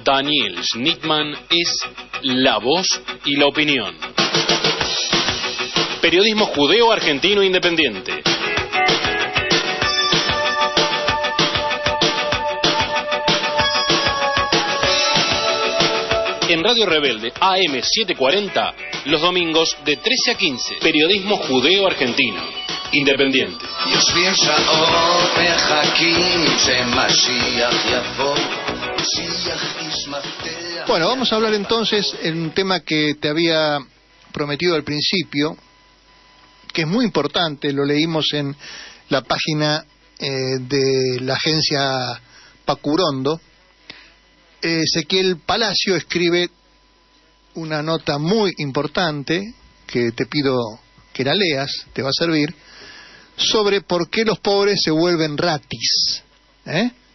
Daniel Schnittman es la voz y la opinión. Periodismo judeo-argentino independiente. En Radio Rebelde, AM 740, los domingos de 13 a 15. Periodismo judeo-argentino independiente. Bueno, vamos a hablar entonces en un tema que te había prometido al principio, que es muy importante, lo leímos en la página de la agencia Pacurondo. Ezequiel Palacio escribe una nota muy importante, que te pido que la leas, te va a servir, sobre por qué los pobres se vuelven ratis,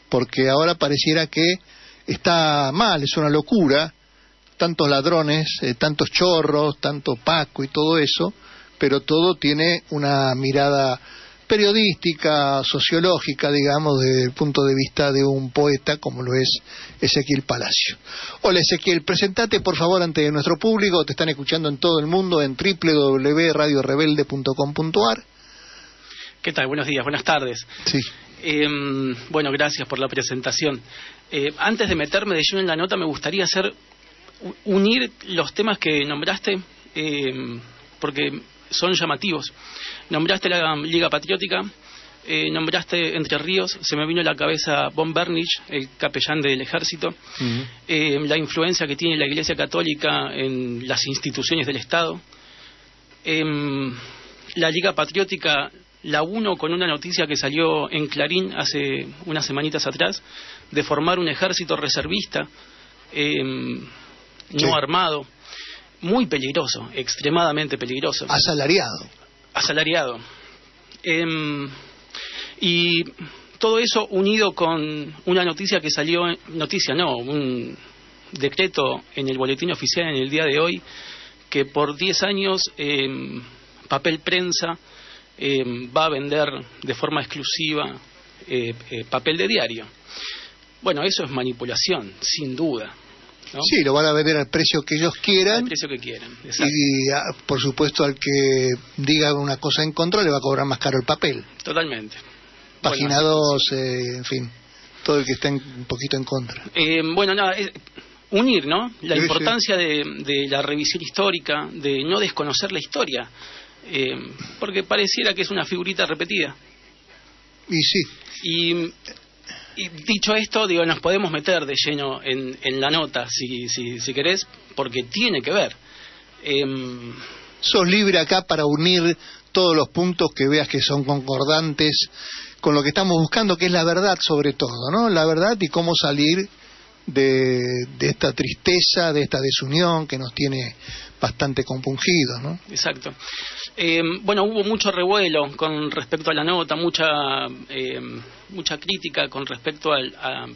porque ahora pareciera que está mal, es una locura, tantos ladrones, tantos chorros, tanto Paco y todo eso, pero todo tiene una mirada periodística, sociológica, digamos, desde el punto de vista de un poeta como lo es Ezequiel Palacio. Hola Ezequiel, presentate por favor ante nuestro público, te están escuchando en todo el mundo en www.radiorebelde.com.ar. ¿Qué tal? Buenos días, buenas tardes. Sí. Bueno, gracias por la presentación. Antes de meterme de lleno en la nota, me gustaría unir los temas que nombraste, porque son llamativos. Nombraste la Liga Patriótica, nombraste Entre Ríos, se me vino a la cabeza von Bernich, el capellán del ejército, la influencia que tiene la Iglesia Católica en las instituciones del Estado. La Liga Patriótica la uno con una noticia que salió en Clarín hace unas semanitas atrás, de formar un ejército reservista, no armado, muy peligroso, extremadamente peligroso. Asalariado. Y todo eso unido con una noticia que salió, un decreto en el boletín oficial en el día de hoy, que por 10 años Papel Prensa va a vender de forma exclusiva papel de diario. Bueno, eso es manipulación, sin duda, ¿no? Sí, lo van a vender al precio que ellos quieran. Al precio que quieran, exacto. Y por supuesto al que diga una cosa en contra le va a cobrar más caro el papel. Totalmente. Página 2, en fin, todo el que está un poquito en contra. Unir, ¿no? La importancia de la revisión histórica, de no desconocer la historia, porque pareciera que es una figurita repetida. Y sí. Y dicho esto, nos podemos meter de lleno en la nota, si querés, porque tiene que ver. Sos libre acá para unir todos los puntos que veas que son concordantes con lo que estamos buscando, que es la verdad sobre todo, ¿no? La verdad y cómo salir de esta tristeza, de esta desunión que nos tiene bastante compungidos, ¿no? Exacto. Hubo mucho revuelo con respecto a la nota, mucha crítica con respecto a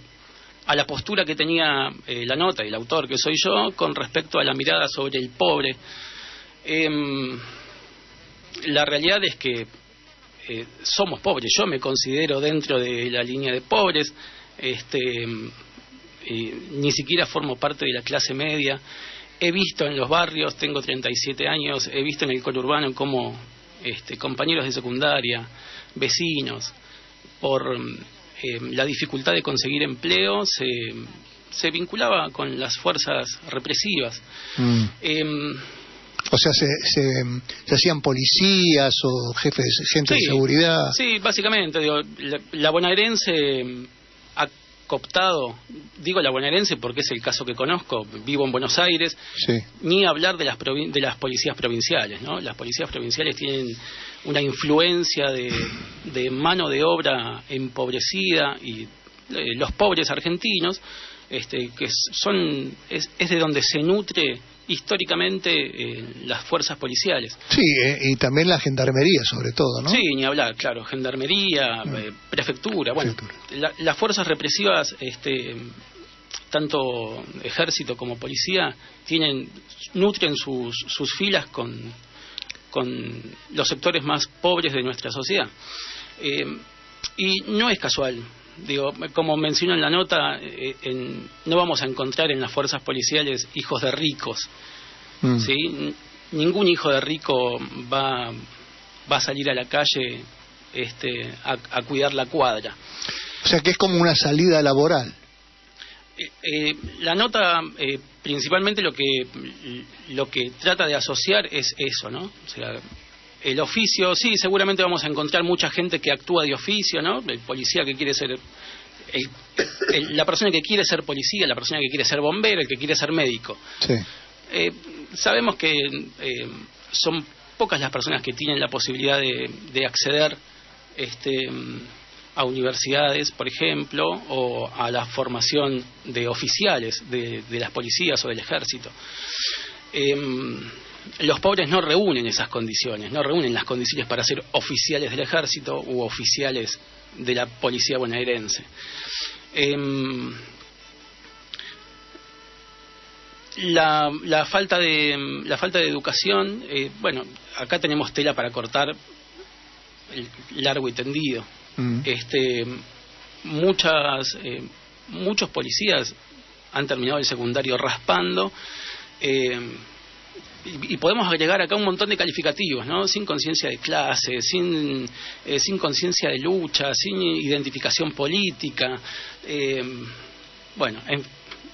la postura que tenía la nota y el autor, que soy yo, con respecto a la mirada sobre el pobre. La realidad es que somos pobres. Yo me considero dentro de la línea de pobres. Ni siquiera formo parte de la clase media. He visto en los barrios, tengo 37 años, he visto en el conurbano cómo compañeros de secundaria, vecinos, por la dificultad de conseguir empleo, se vinculaba con las fuerzas represivas. O sea, se hacían policías o gente de seguridad. Sí, básicamente, la bonaerense ha cooptado, digo la bonaerense porque es el caso que conozco, vivo en Buenos Aires, ni hablar de las policías provinciales, ¿no? Las policías provinciales tienen una influencia de mano de obra empobrecida, y los pobres argentinos, que es de donde se nutre históricamente las fuerzas policiales. Sí, y también la gendarmería sobre todo, ¿no? Sí, ni hablar, claro, gendarmería, prefectura, las fuerzas represivas, tanto ejército como policía, nutren sus filas con los sectores más pobres de nuestra sociedad. Y no es casual, Digo, como menciono en la nota, no vamos a encontrar en las fuerzas policiales hijos de ricos, ¿sí? Ningún hijo de rico va a salir a la calle a cuidar la cuadra. O sea que es como una salida laboral. La nota principalmente lo que trata de asociar es eso, ¿no? O sea, el oficio, sí, seguramente vamos a encontrar mucha gente que actúa de oficio, ¿no? El policía que quiere ser la persona que quiere ser policía, la persona que quiere ser bombero, el que quiere ser médico. Sí. Sabemos que son pocas las personas que tienen la posibilidad de acceder a universidades, por ejemplo, o a la formación de oficiales de las policías o del ejército. Los pobres no reúnen esas condiciones, no reúnen las condiciones para ser oficiales del ejército u oficiales de la policía bonaerense. La falta de educación, bueno, acá tenemos tela para cortar largo y tendido. Muchos policías han terminado el secundario raspando, y podemos agregar acá un montón de calificativos, ¿no? Sin conciencia de clase, sin conciencia de lucha, sin identificación política, bueno, en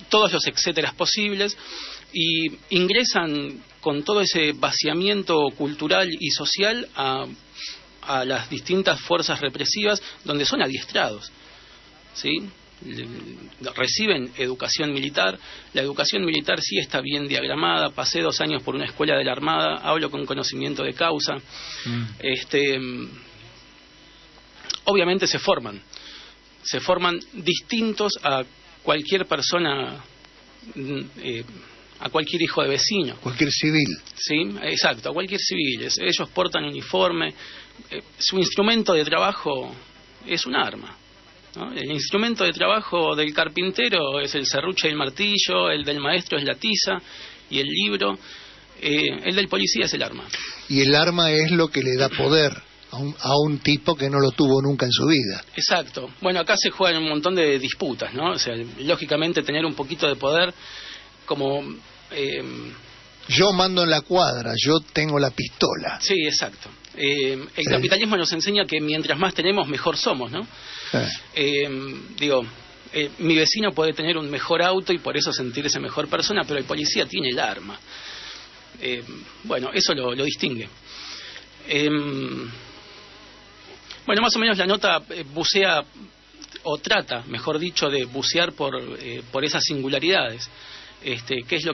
todos los etcéteras posibles, y ingresan con todo ese vaciamiento cultural y social a las distintas fuerzas represivas, donde son adiestrados, ¿sí? Reciben educación militar. La educación militar sí está bien diagramada. Pasé 2 años por una escuela de la Armada, hablo con conocimiento de causa. Obviamente se forman distintos a cualquier persona, a cualquier hijo de vecino, cualquier civil. Sí, exacto, a cualquier civil. Ellos portan uniforme, su instrumento de trabajo es un arma, ¿no? El instrumento de trabajo del carpintero es el serrucho y el martillo, el del maestro es la tiza y el libro, el del policía es el arma. Y el arma es lo que le da poder a un tipo que no lo tuvo nunca en su vida. Exacto. Bueno, acá se juegan un montón de disputas, ¿no? O sea, lógicamente tener un poquito de poder como... yo mando en la cuadra, yo tengo la pistola. Sí, exacto. El capitalismo nos enseña que mientras más tenemos, mejor somos, ¿no? Mi vecino puede tener un mejor auto y por eso sentirse mejor persona, pero el policía tiene el arma. Bueno, eso lo distingue. Bueno, más o menos la nota bucea, o trata, mejor dicho, de bucear por esas singularidades. ¿Qué es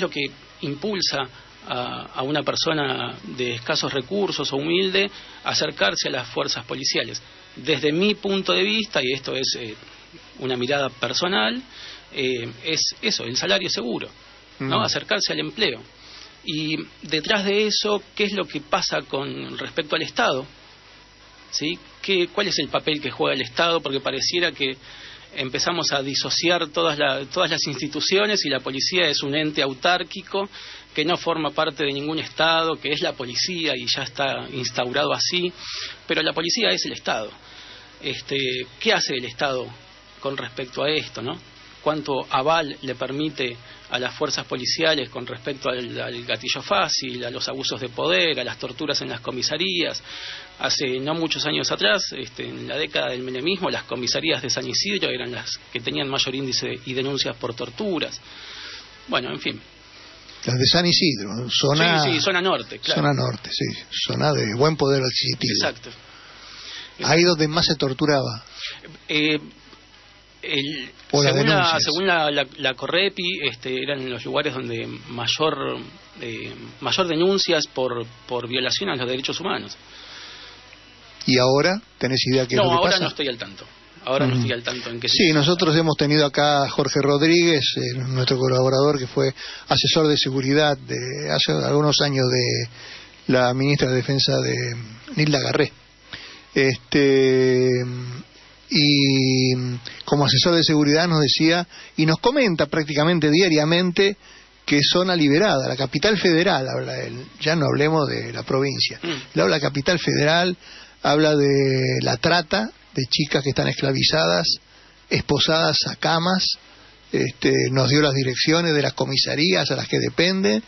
lo que impulsa a una persona de escasos recursos o humilde a acercarse a las fuerzas policiales? Desde mi punto de vista, y esto es una mirada personal, es eso, el salario seguro, ¿no? Acercarse al empleo. Y detrás de eso, ¿qué es lo que pasa con respecto al Estado? ¿Sí? ¿Cuál es el papel que juega el Estado? Porque pareciera que empezamos a disociar todas las instituciones y la policía es un ente autárquico que no forma parte de ningún Estado, que es la policía y ya está instaurado así, pero la policía es el Estado. ¿Qué hace el Estado con respecto a esto, no? ¿Cuánto aval le permite a las fuerzas policiales con respecto al gatillo fácil, a los abusos de poder, a las torturas en las comisarías? Hace no muchos años atrás, en la década del menemismo, las comisarías de San Isidro eran las que tenían mayor índice y denuncias por torturas. Bueno, en fin. Las de San Isidro, zona... Sí, zona norte, claro. Zona norte, sí, zona de buen poder adquisitivo. Exacto. Ahí donde más se torturaba. Según la Correpi, eran los lugares donde mayor denuncias por violación a los derechos humanos. ¿Y ahora tenés idea qué es lo que pasa? No, ahora no estoy al tanto. No estoy al tanto en qué. Sí, nosotros hemos tenido acá a Jorge Rodríguez, nuestro colaborador que fue asesor de seguridad de hace algunos años de la ministra de Defensa de Nilda Garré. Y como asesor de seguridad nos decía y nos comenta prácticamente diariamente que zona liberada, la capital federal, habla él, ya no hablemos de la provincia, él habla de la capital federal, habla de la trata de chicas que están esclavizadas, esposadas a camas. Nos dio las direcciones de las comisarías a las que dependen,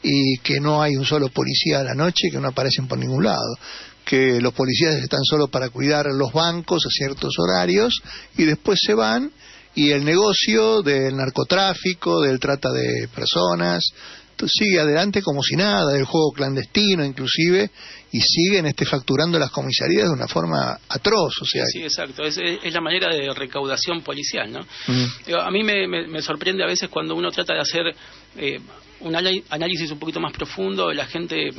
y que no hay un solo policía a la noche, que no aparecen por ningún lado, que los policías están solo para cuidar los bancos a ciertos horarios y después se van, y el negocio del narcotráfico, del trata de personas, sigue adelante como si nada, del juego clandestino inclusive, y siguen facturando las comisarías de una forma atroz. O sea, sí, exacto, es la manera de recaudación policial, ¿no? A mí me sorprende a veces cuando uno trata de hacer un análisis un poquito más profundo, la gente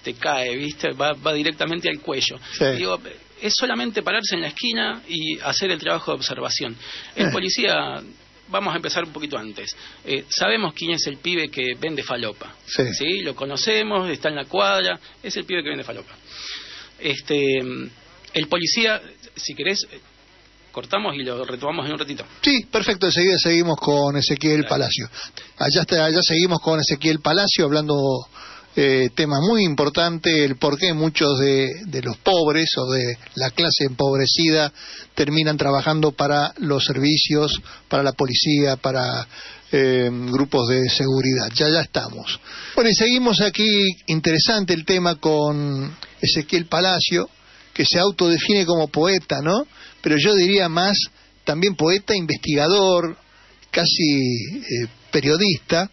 te cae, ¿viste? Va directamente al cuello. Sí. Digo, es solamente pararse en la esquina y hacer el trabajo de observación. El policía, vamos a empezar un poquito antes. Sabemos quién es el pibe que vende falopa. Sí. ¿Sí? Lo conocemos, está en la cuadra, es el pibe que vende falopa. El policía, si querés, cortamos y lo retomamos en un ratito. Sí, perfecto, enseguida seguimos con Ezequiel Palacio. Allá seguimos con Ezequiel Palacio hablando tema muy importante, el por qué muchos de los pobres o de la clase empobrecida terminan trabajando para los servicios, para la policía, para grupos de seguridad. Ya estamos. Bueno, y seguimos aquí, interesante el tema con Ezequiel Palacio, que se autodefine como poeta, ¿no? Pero yo diría más también poeta, investigador, casi periodista,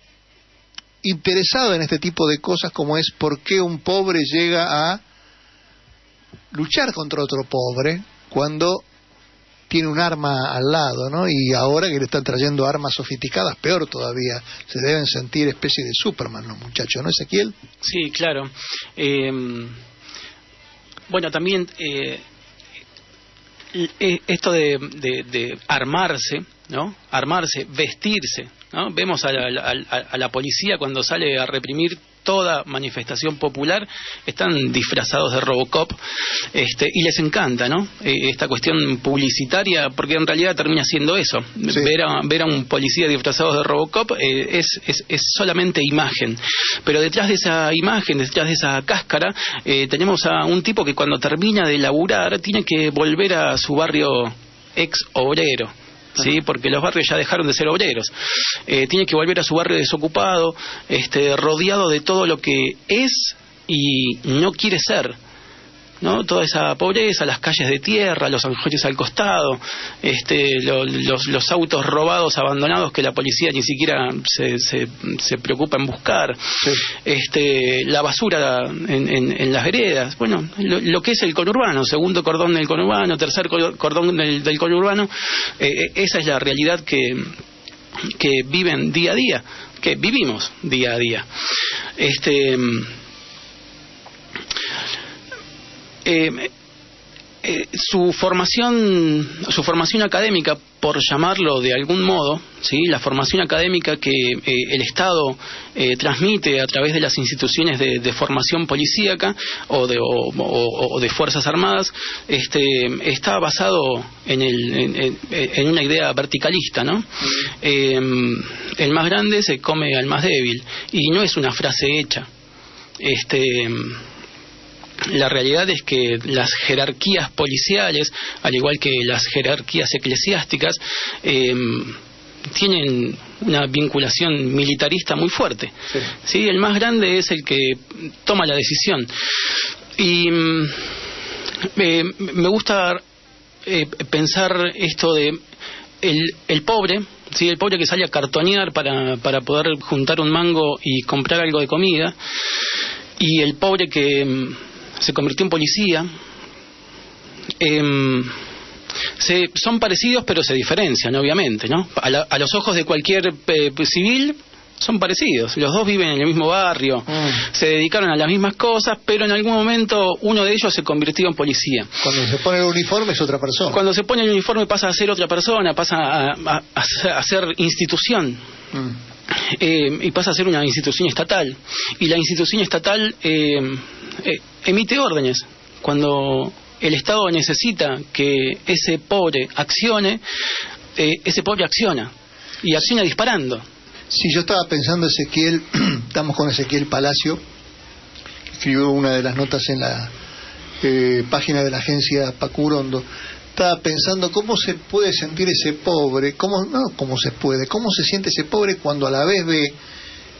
interesado en este tipo de cosas, como es por qué un pobre llega a luchar contra otro pobre cuando tiene un arma al lado, ¿no? Y ahora que le están trayendo armas sofisticadas, peor todavía, se deben sentir especie de Superman los muchachos, ¿no, Ezequiel? Sí, claro. Bueno, también esto de armarse, ¿no? Armarse, vestirse, ¿no? Vemos a la policía cuando sale a reprimir toda manifestación popular, están disfrazados de Robocop, y les encanta, ¿no? Esta cuestión publicitaria, porque en realidad termina siendo eso. Sí. Ver a un policía disfrazado de Robocop es solamente imagen, pero detrás de esa imagen, detrás de esa cáscara, tenemos a un tipo que cuando termina de laburar tiene que volver a su barrio ex obrero. Sí, porque los barrios ya dejaron de ser obreros. Tiene que volver a su barrio desocupado, rodeado de todo lo que es y no quiere ser, ¿no? Toda esa pobreza, las calles de tierra, los aljiberes al costado, los autos robados, abandonados, que la policía ni siquiera se preocupa en buscar, sí. La basura en las veredas, bueno, lo que es el conurbano, segundo cordón del conurbano, tercer cordón del conurbano, esa es la realidad que viven día a día, que vivimos día a día. Su formación académica, por llamarlo de algún modo, ¿sí? La formación académica que el Estado transmite a través de las instituciones de formación policíaca o de Fuerzas Armadas, está basado en una idea verticalista, ¿no? El más grande se come al más débil, y no es una frase hecha. La realidad es que las jerarquías policiales, al igual que las jerarquías eclesiásticas, tienen una vinculación militarista muy fuerte. Sí. ¿Sí? El más grande es el que toma la decisión. Y me gusta pensar esto de el pobre, ¿sí? El pobre que sale a cartonear para poder juntar un mango y comprar algo de comida, y el pobre que se convirtió en policía. Son parecidos, pero se diferencian, obviamente, ¿no? A los ojos de cualquier civil son parecidos. Los dos viven en el mismo barrio, se dedicaron a las mismas cosas, pero en algún momento uno de ellos se convirtió en policía. Cuando se pone el uniforme es otra persona. Cuando se pone el uniforme pasa a ser otra persona, pasa a ser institución. Y pasa a ser una institución estatal. Y la institución estatal emite órdenes. Cuando el Estado necesita que ese pobre accione, ese pobre acciona. Y acciona disparando. Sí, yo estaba pensando, Ezequiel, estamos con Ezequiel Palacio, que escribió una de las notas en página de la agencia Pacurondo, estaba pensando cómo se puede sentir ese pobre, cómo se siente ese pobre cuando a la vez ve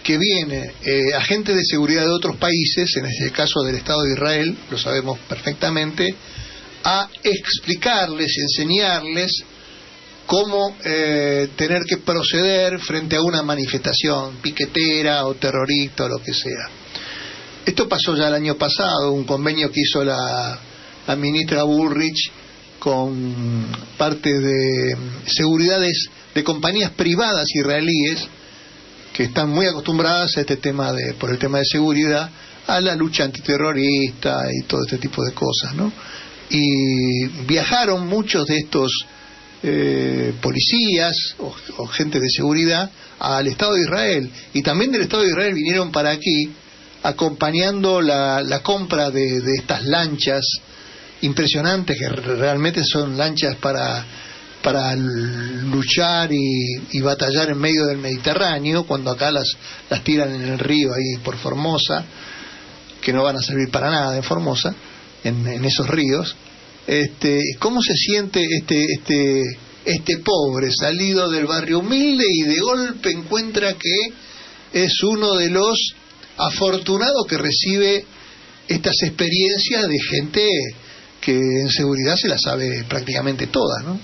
que viene agentes de seguridad de otros países, en este caso del Estado de Israel, lo sabemos perfectamente, a explicarles, enseñarles cómo tener que proceder frente a una manifestación piquetera o terrorista o lo que sea. Esto pasó ya el año pasado, un convenio que hizo la ministra Bullrich con parte de seguridades de compañías privadas israelíes que están muy acostumbradas a este tema por el tema de seguridad, a la lucha antiterrorista y todo este tipo de cosas, ¿no? Y viajaron muchos de estos policías o gente de seguridad al Estado de Israel, y también del Estado de Israel vinieron para aquí acompañando la compra de estas lanchas impresionantes, que realmente son lanchas para luchar y batallar en medio del Mediterráneo, cuando acá las tiran en el río ahí por Formosa, que no van a servir para nada en Formosa, en esos ríos. ¿Cómo se siente este pobre salido del barrio humilde y de golpe encuentra que es uno de los afortunados que recibe estas experiencias de gente que en seguridad se la sabe prácticamente todas, ¿no?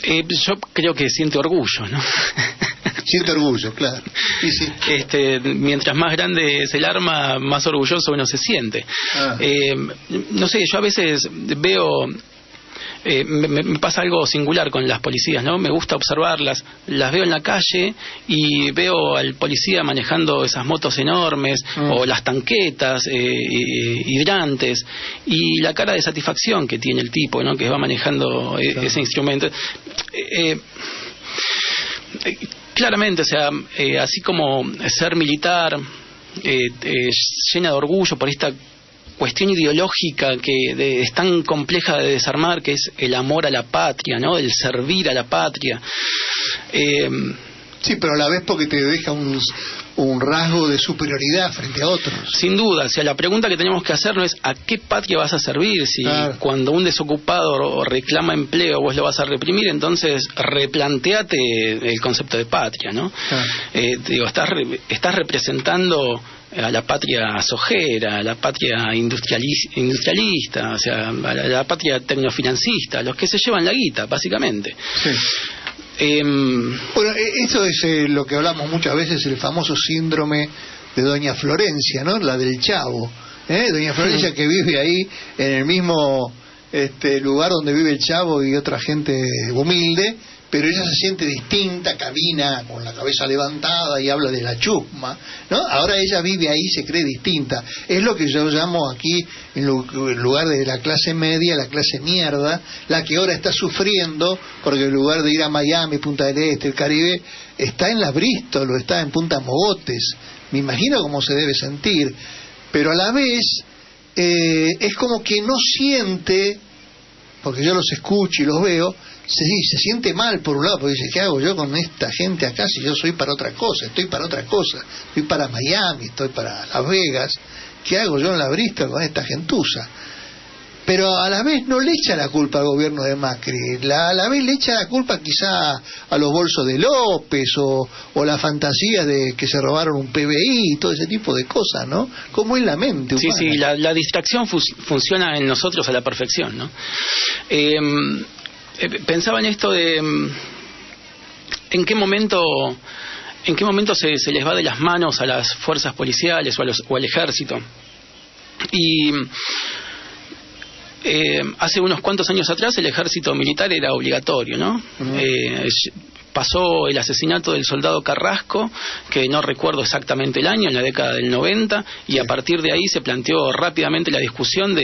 Yo creo que siente orgullo, ¿no? Siente orgullo, claro. Sí, sí. Mientras más grande es el arma, más orgulloso uno se siente. No sé, yo a veces veo... me pasa algo singular con las policías, ¿no? Me gusta observarlas, las veo en la calle y veo al policía manejando esas motos enormes o las tanquetas hidrantes, y la cara de satisfacción que tiene el tipo, ¿no? Que va manejando ese instrumento. Claramente, o sea, así como ser militar llena de orgullo por esta cuestión ideológica que es tan compleja de desarmar, que es el amor a la patria, ¿no? El servir a la patria. Sí, pero a la vez porque te deja un rasgo de superioridad frente a otros. Sin duda, o sea, la pregunta que tenemos que hacer no es ¿a qué patria vas a servir? Si cuando un desocupado reclama empleo vos lo vas a reprimir, entonces replanteate el concepto de patria, ¿no? Digo, estás representando a la patria sojera, a la patria industrialista, o sea, a la patria tecnofinancista, los que se llevan la guita, básicamente. Sí. Bueno, eso es lo que hablamos muchas veces, el famoso síndrome de Doña Florencia, ¿no? La del Chavo, Doña Florencia, que vive ahí en el mismo lugar donde vive el Chavo y otra gente humilde, pero ella se siente distinta, camina con la cabeza levantada y habla de la chusma, ¿no? Ahora ella vive ahí, se cree distinta. Es lo que yo llamo aquí, en lugar de la clase media, la clase mierda, la que ahora está sufriendo, porque en lugar de ir a Miami, Punta del Este, el Caribe, está en la Bristol o está en Punta Mogotes. Me imagino cómo se debe sentir, pero a la vez es como que no siente, porque yo los escucho y los veo, se siente mal por un lado, porque dice, ¿qué hago yo con esta gente acá si yo soy para otra cosa? Estoy para otra cosa, estoy para Miami, estoy para Las Vegas, ¿qué hago yo en la Bristol con esta gentuza? Pero a la vez no le echa la culpa al gobierno de Macri, a la vez le echa la culpa quizá a los bolsos de López o la fantasía de que se robaron un PBI y todo ese tipo de cosas, ¿no? Como en la mente humana. Sí, la distracción funciona en nosotros a la perfección, ¿no? Pensaba en esto de en qué momento se les va de las manos a las fuerzas policiales o al ejército. Y hace unos cuantos años atrás el ejército militar era obligatorio, ¿no? Pasó el asesinato del soldado Carrasco, que no recuerdo exactamente el año, en la década del 90, y a partir de ahí se planteó rápidamente la discusión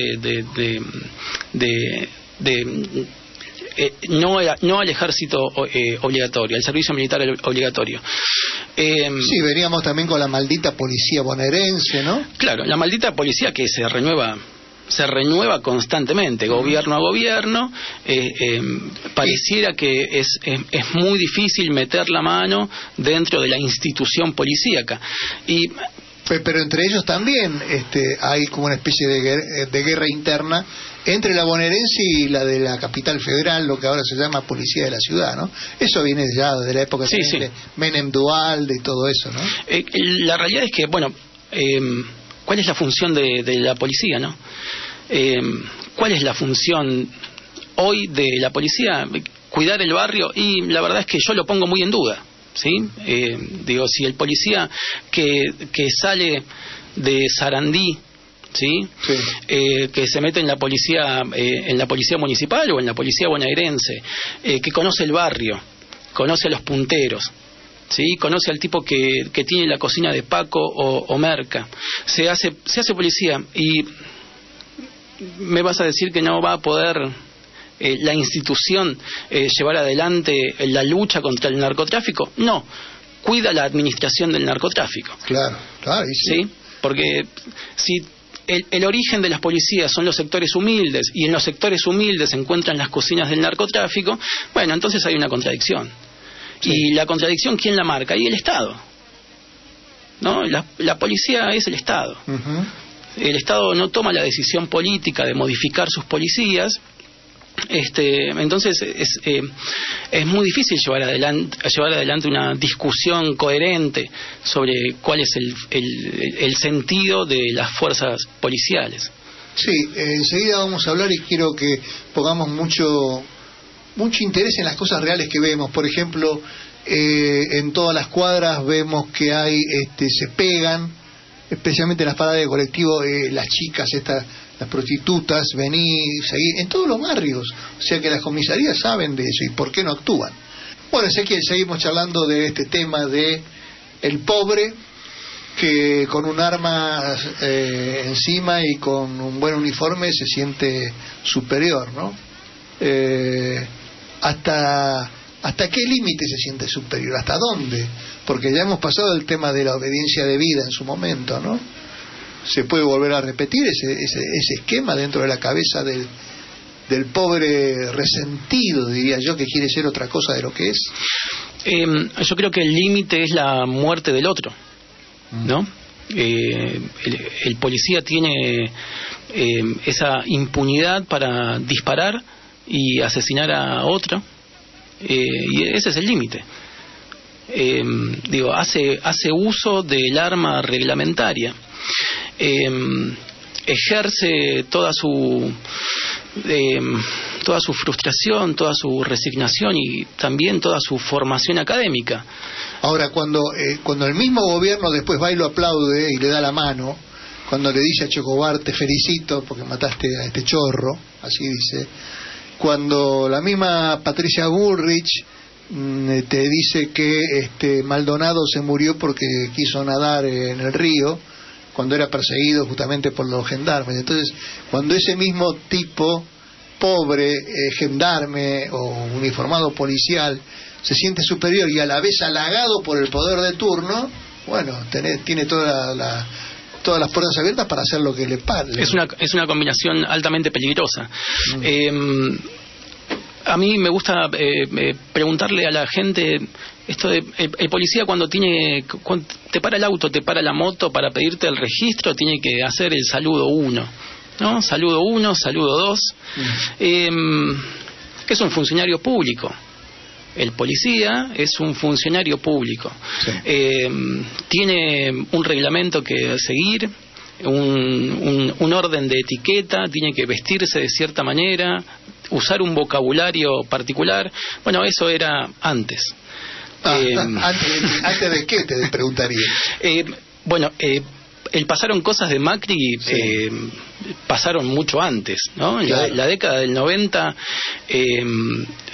no al ejército obligatorio, al servicio militar obligatorio. Sí, veníamos también con la maldita policía bonaerense, ¿no? Claro, la maldita policía que se renueva constantemente, gobierno a gobierno. Pareciera que es muy difícil meter la mano dentro de la institución policíaca. Y Pero entre ellos también hay como una especie de guerra interna entre la bonaerense y la de la capital federal, lo que ahora se llama Policía de la Ciudad, ¿no? Eso viene ya de la época de Menem Duhalde y todo eso, ¿no? La realidad es que, bueno, ¿cuál es la función de la policía, no? ¿Cuál es la función hoy de la policía? Cuidar el barrio, y la verdad es que yo lo pongo muy en duda, ¿sí? Digo, si el policía que sale de Sarandí, ¿sí? Que se mete en la policía municipal o en la policía bonaerense, que conoce el barrio, conoce a los punteros, ¿sí? Conoce al tipo que tiene la cocina de Paco o Merca, se hace policía, y me vas a decir que no va a poder la institución llevar adelante la lucha contra el narcotráfico. No, cuida la administración del narcotráfico. Claro, ¿sí? Porque si el origen de las policías son los sectores humildes, y en los sectores humildes se encuentran las cocinas del narcotráfico, bueno, entonces hay una contradicción. Sí. Y la contradicción, ¿quién la marca? Y el Estado, ¿no? La policía es el Estado. Uh-huh. El Estado no toma la decisión política de modificar sus policías. Entonces es muy difícil llevar adelante una discusión coherente sobre cuál es el sentido de las fuerzas policiales. Sí, enseguida vamos a hablar, y quiero que pongamos mucho interés en las cosas reales que vemos. Por ejemplo, en todas las cuadras vemos que hay se pegan, especialmente en las paradas de colectivo, las chicas las prostitutas, venir, seguir, en todos los barrios. O sea que las comisarías saben de eso, y por qué no actúan. Bueno, Ezequiel, seguimos charlando de este tema de el pobre que con un arma encima y con un buen uniforme se siente superior, ¿no? ¿Hasta qué límite se siente superior? ¿Hasta dónde? Porque ya hemos pasado el tema de la obediencia debida en su momento, ¿no? ¿Se puede volver a repetir ese esquema dentro de la cabeza del pobre resentido, diría yo, que quiere ser otra cosa de lo que es? Yo creo que el límite es la muerte del otro, ¿no? El policía tiene esa impunidad para disparar y asesinar a otro, y ese es el límite. Hace uso del arma reglamentaria, ejerce toda su frustración, toda su resignación y también toda su formación académica. Ahora, cuando el mismo gobierno después va y lo aplaude y le da la mano, cuando le dice a Chocobar, te felicito porque mataste a este chorro, así dice, cuando la misma Patricia Bullrich te dice que Maldonado se murió porque quiso nadar en el río cuando era perseguido justamente por los gendarmes. Entonces, cuando ese mismo tipo pobre, gendarme o uniformado policial, se siente superior y a la vez halagado por el poder de turno, bueno, tiene todas las puertas abiertas para hacer lo que le pague. Es una combinación altamente peligrosa. A mí me gusta preguntarle a la gente esto de el policía cuando te para el auto, te para la moto para pedirte el registro, tiene que hacer el saludo 1, ¿no? Saludo 1, saludo 2. Es un funcionario público. El policía es un funcionario público. Sí. Tiene un reglamento que seguir, un orden de etiqueta, tiene que vestirse de cierta manera, usar un vocabulario particular. Bueno, eso era antes. ¿Antes de qué te preguntaría? Pasaron cosas de Macri, sí. Pasaron mucho antes, ¿no? Claro. La década del 90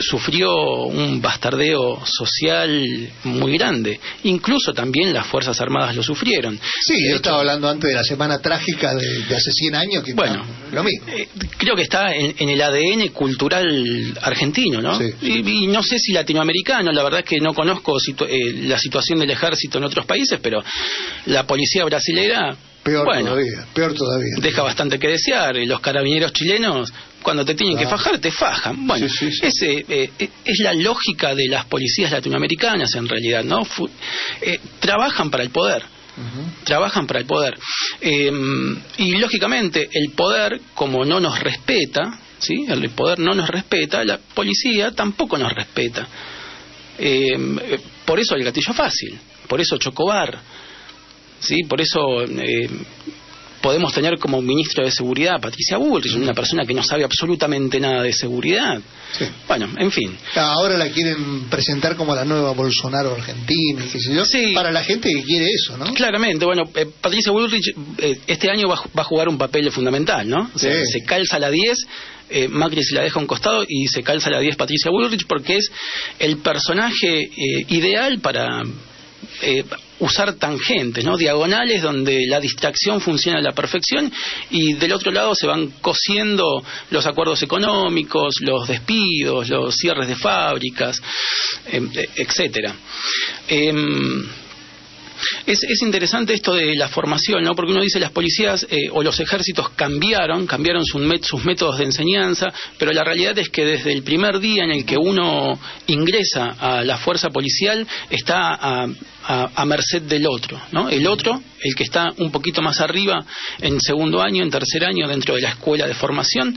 sufrió un bastardeo social muy grande. Incluso también las Fuerzas Armadas lo sufrieron. Sí, yo estaba hablando antes de la semana trágica de hace 100 años, que bueno, lo mismo. Creo que está en el ADN cultural argentino, ¿no? Sí. Y no sé si latinoamericano, la verdad es que no conozco la situación del ejército en otros países, pero la policía brasilera... Peor todavía. Deja bastante que desear. Los carabineros chilenos, cuando te tienen que fajar, te fajan. Bueno, sí. Es la lógica de las policías latinoamericanas, en realidad, ¿no? Trabajan para el poder. Trabajan para el poder. Y lógicamente el poder, como no nos respeta, ¿sí? El poder no nos respeta, la policía tampoco nos respeta. Por eso el gatillo fácil, por eso Chocobar, ¿sí? Por eso podemos tener como ministro de seguridad Patricia Bullrich, una persona que no sabe absolutamente nada de seguridad. Sí. Bueno, en fin. Ahora la quieren presentar como la nueva Bolsonaro argentina, qué sé yo, sí, para la gente que quiere eso, ¿no? Claramente, bueno, Patricia Bullrich este año va a jugar un papel fundamental, ¿no? O sea, sí, se calza la 10, Macri se la deja a un costado y se calza la 10 Patricia Bullrich, porque es el personaje ideal para usar tangentes, ¿no? Diagonales donde la distracción funciona a la perfección, y del otro lado se van cosiendo los acuerdos económicos, los despidos, los cierres de fábricas, etcétera. Es interesante esto de la formación, ¿no? Porque uno dice las policías o los ejércitos cambiaron sus métodos de enseñanza, pero la realidad es que desde el primer día en el que uno ingresa a la fuerza policial está a merced del otro, ¿no? El otro, el que está un poquito más arriba en segundo año, en tercer año dentro de la escuela de formación,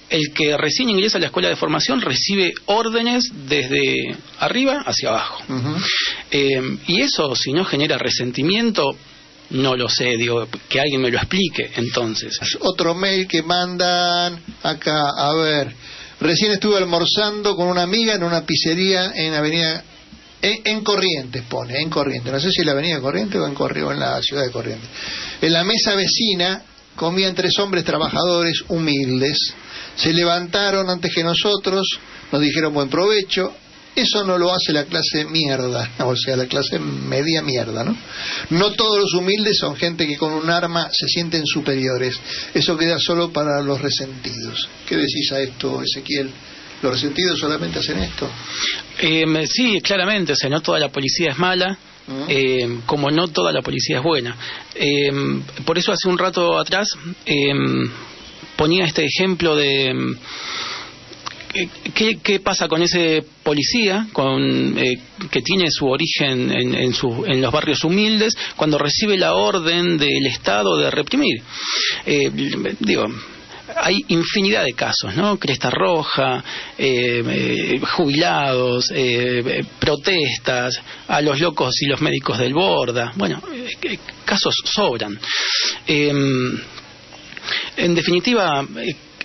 el que recién ingresa a la escuela de formación recibe órdenes desde arriba hacia abajo. Y eso, si no genera resentimiento, no lo sé, digo, que alguien me lo explique entonces. Otro mail que mandan acá, a ver, recién estuve almorzando con una amiga en una pizzería en Avenida... En Corrientes pone, en Corrientes, no sé si en la Avenida Corrientes o en la ciudad de Corrientes. En la mesa vecina comían 3 hombres trabajadores humildes. Se levantaron antes que nosotros, nos dijeron buen provecho. Eso no lo hace la clase mierda, o sea, la clase media mierda, ¿no? No todos los humildes son gente que con un arma se sienten superiores. Eso queda solo para los resentidos. ¿Qué decís a esto, Ezequiel? ¿Los resentidos solamente hacen esto? Sí, claramente, o sea, no toda la policía es mala. Como no toda la policía es buena. Por eso hace un rato atrás ponía este ejemplo de qué pasa con ese policía que tiene su origen en los barrios humildes cuando recibe la orden del Estado de reprimir. Hay infinidad de casos, ¿no? Cresta Roja, jubilados, protestas, a los locos y los médicos del Borda. Bueno, casos sobran. En definitiva,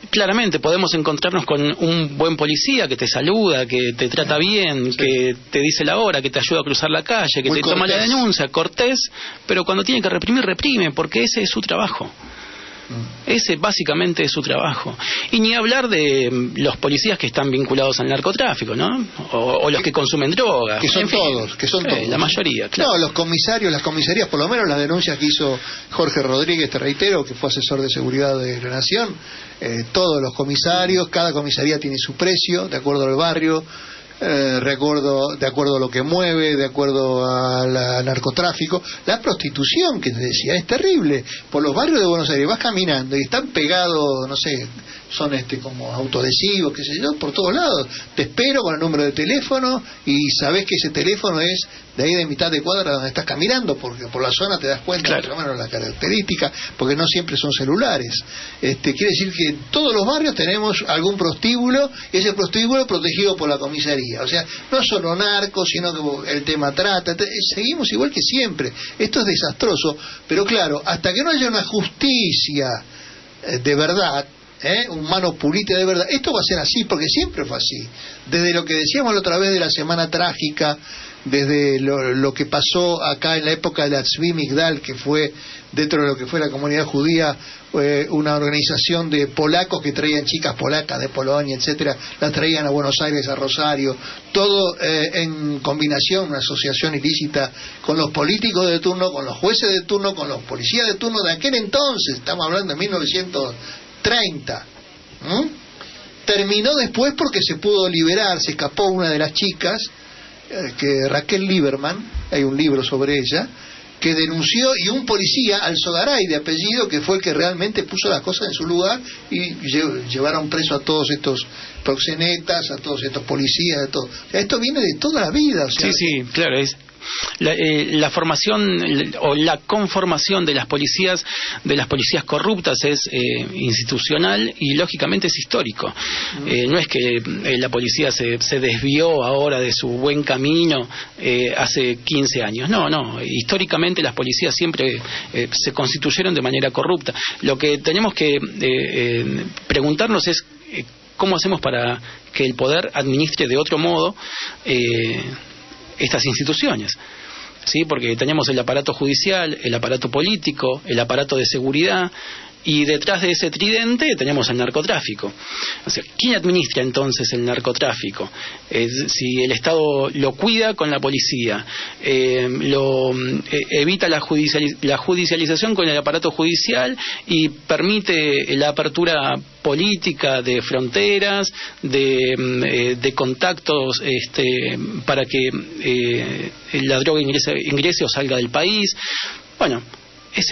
claramente podemos encontrarnos con un buen policía que te saluda, que te trata bien, sí, que te dice la hora, que te ayuda a cruzar la calle, que muy te cortés. Toma la denuncia, cortés, pero cuando tiene que reprimir, reprime, porque ese es su trabajo. Ese básicamente es su trabajo. Y ni hablar de los policías que están vinculados al narcotráfico, ¿no? O los que consumen drogas. Que son todos, la mayoría, claro. No, los comisarios, las comisarías, por lo menos las denuncias que hizo Jorge Rodríguez, te reitero, que fue asesor de seguridad de la Nación, todos los comisarios, cada comisaría tiene su precio, de acuerdo al barrio, de acuerdo a lo que mueve, de acuerdo al narcotráfico. La prostitución, que te decía, es terrible. Por los barrios de Buenos Aires vas caminando y están pegados, no sé, son como autoadhesivos, qué sé yo, por todos lados. Te espero con el número de teléfono y sabés que ese teléfono es de ahí de mitad de cuadra donde estás caminando, porque por la zona te das cuenta, claro, por lo menos la característica, porque no siempre son celulares. Quiere decir que en todos los barrios tenemos algún prostíbulo, y ese prostíbulo protegido por la comisaría. O sea, no solo narcos, sino que el tema trata, seguimos igual que siempre. Esto es desastroso, pero claro, hasta que no haya una justicia de verdad, un mano pulite de verdad, esto va a ser así, porque siempre fue así. Desde lo que decíamos la otra vez de la Semana Trágica, desde lo que pasó acá en la época de la Tzvi Migdal, que fue dentro de lo que fue la comunidad judía, una organización de polacos que traían chicas polacas de Polonia, etcétera, las traían a Buenos Aires, a Rosario, todo en combinación, una asociación ilícita con los políticos de turno, con los jueces de turno, con los policías de turno de aquel entonces, estamos hablando de 1930. Terminó después porque se pudo liberar, se escapó una de las chicas, que Raquel Lieberman, hay un libro sobre ella, que denunció, y un policía, Alzogaray de apellido, que fue el que realmente puso las cosas en su lugar, y llevaron preso a todos estos proxenetas, a todos estos policías, de todo. O sea, esto viene de toda la vida. O sea, sí, claro, La formación o la conformación de las policías corruptas es institucional y lógicamente es histórico. No es que la policía se desvió ahora de su buen camino hace 15 años. No. Históricamente las policías siempre se constituyeron de manera corrupta. Lo que tenemos que preguntarnos es ¿cómo hacemos para que el poder administre de otro modo estas instituciones? ¿Sí? Porque tenemos el aparato judicial, el aparato político, el aparato de seguridad, y detrás de ese tridente tenemos el narcotráfico. O sea, ¿quién administra entonces el narcotráfico? Si el Estado lo cuida con la policía, evita la judicialización con el aparato judicial y permite la apertura política de fronteras, de contactos para que la droga ingrese o salga del país. Bueno, es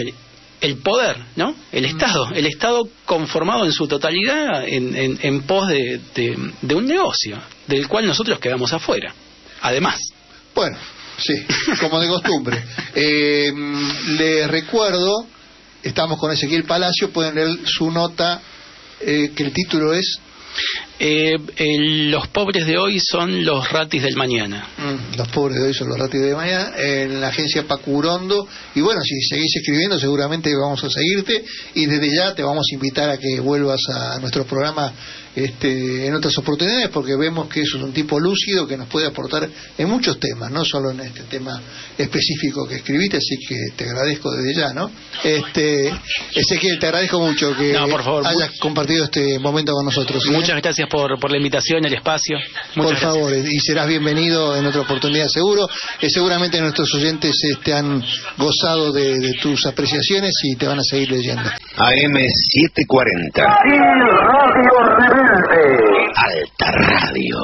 el poder, ¿no? El Estado conformado en su totalidad en pos de un negocio del cual nosotros quedamos afuera, además. Bueno, sí, como de costumbre. Les recuerdo, estamos con Ezequiel Palacio, pueden leer su nota, que el título es... los pobres de hoy son los ratis del mañana. Los pobres de hoy son los ratis del mañana, en la agencia Pacurondo. Y bueno, si seguís escribiendo seguramente vamos a seguirte, y desde ya te vamos a invitar a que vuelvas a nuestro programa en otras oportunidades, porque vemos que eso es un tipo lúcido que nos puede aportar en muchos temas, no solo en este tema específico que escribiste, así que te agradezco desde ya, ¿no? Ezequiel, te agradezco mucho que por favor, hayas compartido este momento con nosotros. Muchas gracias por la invitación, el espacio. Muchas por favor, gracias. Y serás bienvenido en otra oportunidad seguro. Seguramente nuestros oyentes han gozado de tus apreciaciones y te van a seguir leyendo. AM740 Radio Rebelde. Alta Radio.